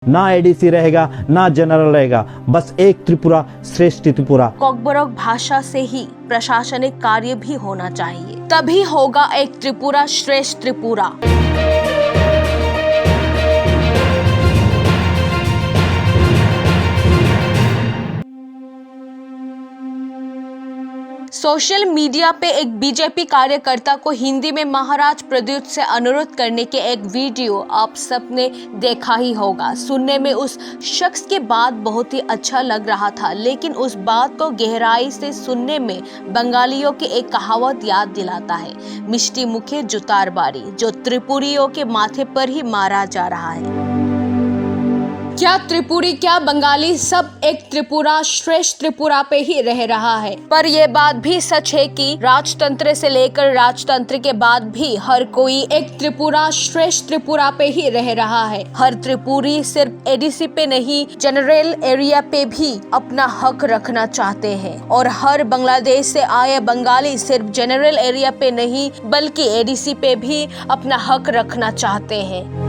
ना एडीसी रहेगा ना जनरल रहेगा, बस एक त्रिपुरा श्रेष्ठ त्रिपुरा। कॉकबोरोक भाषा से ही प्रशासनिक कार्य भी होना चाहिए, तभी होगा एक त्रिपुरा श्रेष्ठ त्रिपुरा। सोशल मीडिया पे एक बीजेपी कार्यकर्ता को हिंदी में महाराज प्रद्युत से अनुरोध करने के एक वीडियो आप सबने देखा ही होगा। सुनने में उस शख्स की बात बहुत ही अच्छा लग रहा था, लेकिन उस बात को गहराई से सुनने में बंगालियों की एक कहावत याद दिलाता है, मिष्टी मुखे जुतार बारी, जो त्रिपुरियों के माथे पर ही मारा जा रहा है। क्या त्रिपुरी क्या बंगाली सब एक त्रिपुरा श्रेष्ठ त्रिपुरा पे ही रह रहा है। पर यह बात भी सच है कि राजतंत्र से लेकर राजतंत्र के बाद भी हर कोई एक त्रिपुरा श्रेष्ठ त्रिपुरा पे ही रह रहा है। हर त्रिपुरी सिर्फ एडीसी पे नहीं, जनरल एरिया पे भी अपना हक रखना चाहते हैं, और हर बांग्लादेश से आए बंगाली सिर्फ जनरल एरिया पे नहीं बल्कि एडीसी पे भी अपना हक रखना चाहते हैं।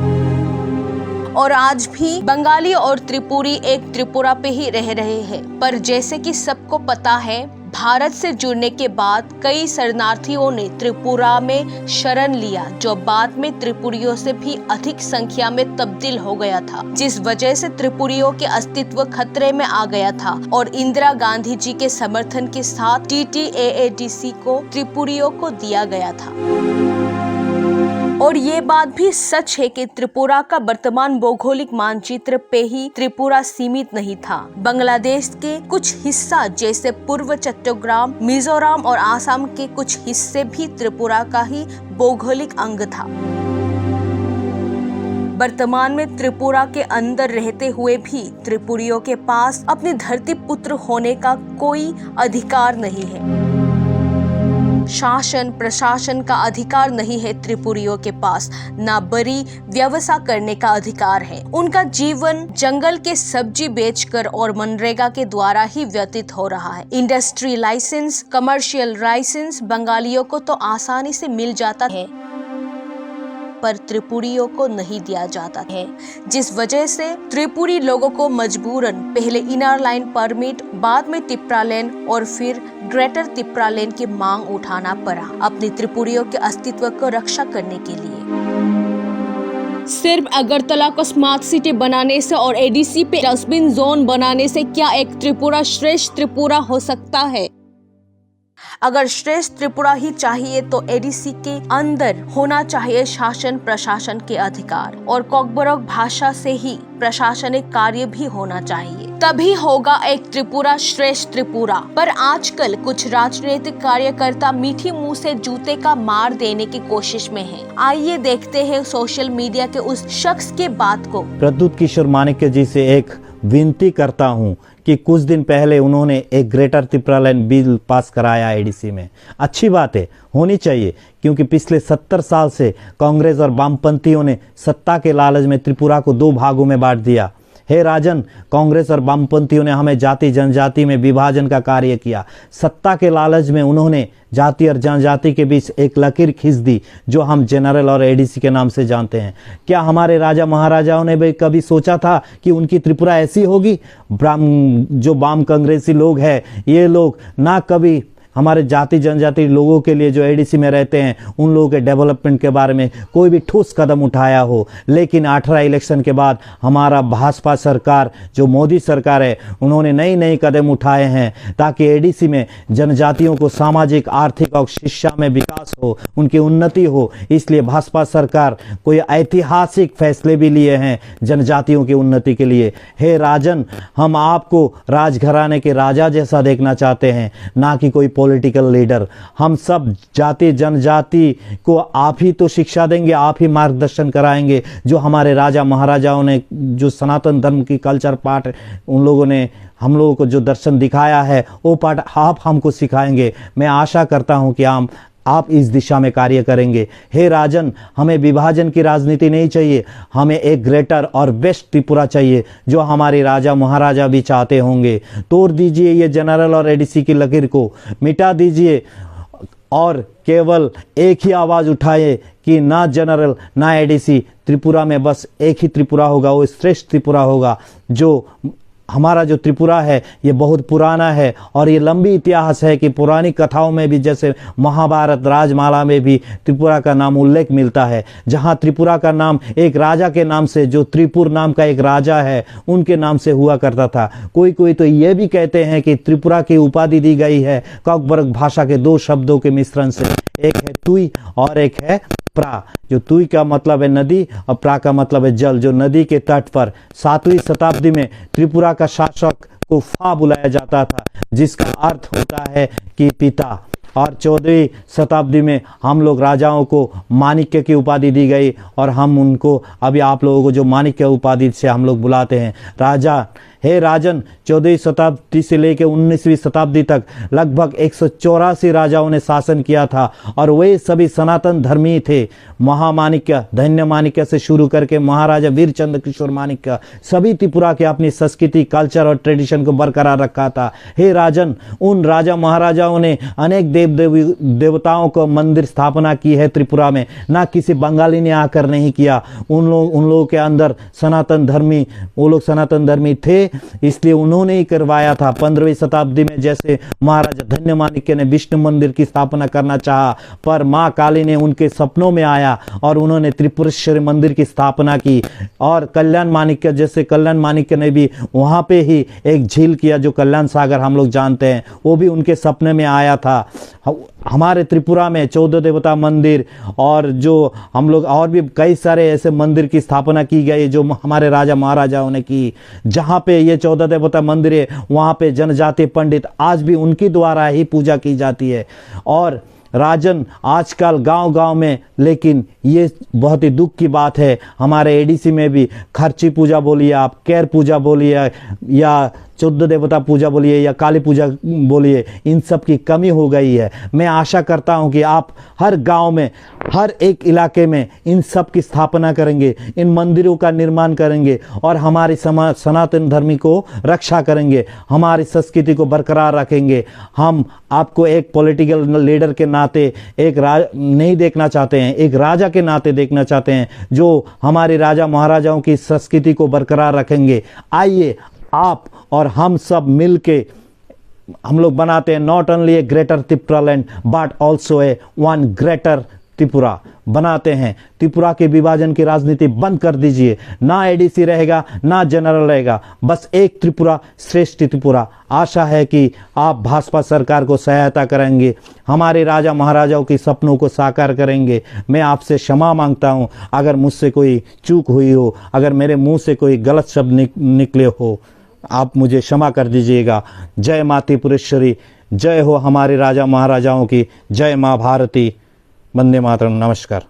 और आज भी बंगाली और त्रिपुरी एक त्रिपुरा पे ही रह रहे हैं। पर जैसे कि सबको पता है, भारत से जुड़ने के बाद कई शरणार्थियों ने त्रिपुरा में शरण लिया, जो बाद में त्रिपुरियों से भी अधिक संख्या में तब्दील हो गया था, जिस वजह से त्रिपुरियों के अस्तित्व खतरे में आ गया था। और इंदिरा गांधी जी के समर्थन के साथ TTAADC को त्रिपुरियों को दिया गया था। और ये बात भी सच है कि त्रिपुरा का वर्तमान भौगोलिक मानचित्र पे ही त्रिपुरा सीमित नहीं था। बांग्लादेश के कुछ हिस्सा जैसे पूर्व चट्टग्राम, मिजोरम और आसाम के कुछ हिस्से भी त्रिपुरा का ही भौगोलिक अंग था। वर्तमान में त्रिपुरा के अंदर रहते हुए भी त्रिपुरियों के पास अपनी धरती पुत्र होने का कोई अधिकार नहीं है। शासन प्रशासन का अधिकार नहीं है त्रिपुरियों के पास, ना बड़ी व्यवसाय करने का अधिकार है। उनका जीवन जंगल के सब्जी बेचकर और मनरेगा के द्वारा ही व्यतीत हो रहा है। इंडस्ट्री लाइसेंस, कमर्शियल लाइसेंस बंगालियों को तो आसानी से मिल जाता है, पर त्रिपुरियों को नहीं दिया जाता है, जिस वजह से त्रिपुरी लोगों को मजबूरन पहले इनर लाइन परमिट, बाद में तिप्रा लेन और फिर ग्रेटर तिप्रा लेन की मांग उठाना पड़ा अपने त्रिपुरियों के अस्तित्व को रक्षा करने के लिए। सिर्फ अगरतला को स्मार्ट सिटी बनाने से और एडीसी पे डस्टबिन जोन बनाने से क्या एक त्रिपुरा श्रेष्ठ त्रिपुरा हो सकता है? अगर श्रेष्ठ त्रिपुरा ही चाहिए तो एडीसी के अंदर होना चाहिए शासन प्रशासन के अधिकार, और कॉकबोरोक भाषा से ही प्रशासनिक कार्य भी होना चाहिए, तभी होगा एक त्रिपुरा श्रेष्ठ त्रिपुरा। पर आजकल कुछ राजनीतिक कार्यकर्ता मीठी मुंह से जूते का मार देने की कोशिश में हैं। आइए देखते हैं सोशल मीडिया के उस शख्स के बात को। प्रद्युत किशोर माणिक्य जी से एक विनती करता हूं कि कुछ दिन पहले उन्होंने एक greater Tripura line bill pass कराया एडीसी में। अच्छी बात है, होनी चाहिए, क्योंकि पिछले 70 साल से कांग्रेस और वामपंथियों ने सत्ता के लालच में त्रिपुरा को 2 भागों में बांट दिया। हे राजन, कांग्रेस और वामपंथियों ने हमें जाति जनजाति में विभाजन का कार्य किया। सत्ता के लालच में उन्होंने जाति और जनजाति के बीच एक लकीर खींच दी, जो हम जनरल और एडीसी के नाम से जानते हैं। क्या हमारे राजा महाराजाओं ने भी कभी सोचा था कि उनकी त्रिपुरा ऐसी होगी? जो वाम कांग्रेसी लोग हैं, ये लोग ना कभी हमारे जाति जनजाति लोगों के लिए जो एडीसी में रहते हैं उन लोगों के डेवलपमेंट के बारे में कोई भी ठोस कदम उठाया हो। लेकिन 18 इलेक्शन के बाद हमारा भाजपा सरकार, जो मोदी सरकार है, उन्होंने नई कदम उठाए हैं ताकि एडीसी में जनजातियों को सामाजिक, आर्थिक और शिक्षा में विकास हो, उनकी उन्नति हो। इसलिए भाजपा सरकार कोई ऐतिहासिक फैसले भी लिए हैं जनजातियों की उन्नति के लिए। हे राजन, हम आपको राजघराने के राजा जैसा देखना चाहते हैं, ना कि कोई पॉलिटिकल लीडर। हम सब जाति जनजाति को आप ही तो शिक्षा देंगे, आप ही मार्गदर्शन कराएंगे। जो हमारे राजा महाराजाओं ने जो सनातन धर्म की कल्चर पाठ उन लोगों ने हम लोगों को जो दर्शन दिखाया है, वो पाठ आप हमको सिखाएंगे। मैं आशा करता हूं कि आप इस दिशा में कार्य करेंगे। हे राजन, हमें विभाजन की राजनीति नहीं चाहिए, हमें एक ग्रेटर और बेस्ट त्रिपुरा चाहिए, जो हमारे राजा महाराजा भी चाहते होंगे। तोड़ दीजिए ये जनरल और एडीसी की लकीर को, मिटा दीजिए और केवल एक ही आवाज उठाए कि ना जनरल ना एडीसी, त्रिपुरा में बस एक ही त्रिपुरा होगा, वो श्रेष्ठ त्रिपुरा होगा। जो हमारा जो त्रिपुरा है ये बहुत पुराना है और ये लंबी इतिहास है कि पुरानी कथाओं में भी, जैसे महाभारत राजमाला में भी त्रिपुरा का नाम उल्लेख मिलता है, जहाँ त्रिपुरा का नाम एक राजा के नाम से, जो त्रिपुर नाम का एक राजा है उनके नाम से हुआ करता था। कोई कोई तो ये भी कहते हैं कि त्रिपुरा की उपाधि दी गई है कॉकबर्ग भाषा के दो शब्दों के मिश्रण से, एक है तुई और एक है प्रा। जो तुई का मतलब है नदी और प्रा का मतलब है जल। जो नदी के तट पर 7वीं शताब्दी में त्रिपुरा का शासक को फा बुलाया जाता था, जिसका अर्थ होता है कि पिता। और 14वीं शताब्दी में हम लोग राजाओं को माणिक्य की उपाधि दी गई और हम उनको, अभी आप लोगों को जो माणिक्य उपाधि से हम लोग बुलाते हैं राजा, हे राजन। 14वीं शताब्दी से लेकर 19वीं शताब्दी तक लगभग 184 राजाओं ने शासन किया था और वे सभी सनातन धर्मी थे। महामाणिक्य, धन्य माणिक्य से शुरू करके महाराजा वीरचंद्र किशोर माणिक्य, सभी त्रिपुरा के अपनी संस्कृति, कल्चर और ट्रेडिशन को बरकरार रखा था। हे राजन, उन राजा महाराजाओं ने अनेक देव देवताओं को मंदिर स्थापना की है त्रिपुरा में, ना किसी बंगाली ने आकर नहीं किया। उन लोगों के अंदर सनातन धर्मी, वो लोग सनातन धर्मी थे, इसलिए उन्होंने ही करवाया था। 15वीं शताब्दी में जैसे महाराजा धन्य माणिक्य ने विष्णु मंदिर की स्थापना करना चाहा, पर माँ काली ने उनके सपनों में आया और उन्होंने त्रिपुरेश्वरी मंदिर की स्थापना की। और कल्याण माणिक्य, जैसे कल्याण माणिक्य ने भी वहां पे ही एक झील किया जो कल्याण सागर हम लोग जानते हैं, वो भी उनके सपने में आया था। हमारे त्रिपुरा में 14 देवता मंदिर और जो हम लोग और भी कई सारे ऐसे मंदिर की स्थापना की गई जो हमारे राजा महाराजाओं ने की। जहाँ पे ये 14 देवता मंदिर है वहाँ पे जनजाति पंडित आज भी उनकी द्वारा ही पूजा की जाती है। और राजन, आजकल गांव-गांव में, लेकिन ये बहुत ही दुख की बात है, हमारे एडीसी में भी खर्ची पूजा बोलिए, आप कैर पूजा बोलिए या 14 देवता पूजा बोलिए या काली पूजा बोलिए, इन सब की कमी हो गई है। मैं आशा करता हूं कि आप हर गांव में, हर एक इलाके में इन सब की स्थापना करेंगे, इन मंदिरों का निर्माण करेंगे और हमारी सनातन धर्म को रक्षा करेंगे, हमारी संस्कृति को बरकरार रखेंगे। हम आपको एक पॉलिटिकल लीडर के नाते एक नहीं देखना चाहते हैं, एक राजा के नाते देखना चाहते हैं जो हमारे राजा महाराजाओं की संस्कृति को बरकरार रखेंगे। आइए आप और हम सब मिलके हम लोग बनाते हैं not only A greater Tripura land but also a one greater Tripura बनाते हैं। त्रिपुरा के विभाजन की राजनीति बंद कर दीजिए, ना एडीसी रहेगा ना जनरल रहेगा, बस एक त्रिपुरा श्रेष्ठ त्रिपुरा। आशा है कि आप भाजपा सरकार को सहायता करेंगे, हमारे राजा महाराजाओं के सपनों को साकार करेंगे। मैं आपसे क्षमा मांगता हूं अगर मुझसे कोई चूक हुई हो, अगर मेरे मुंह से कोई गलत शब्द निकले हो, आप मुझे क्षमा कर दीजिएगा। जय माँ त्रिपुरेश्वरी, जय हो हमारे राजा महाराजाओं की, जय माँ भारती, वंदे मातरम, नमस्कार।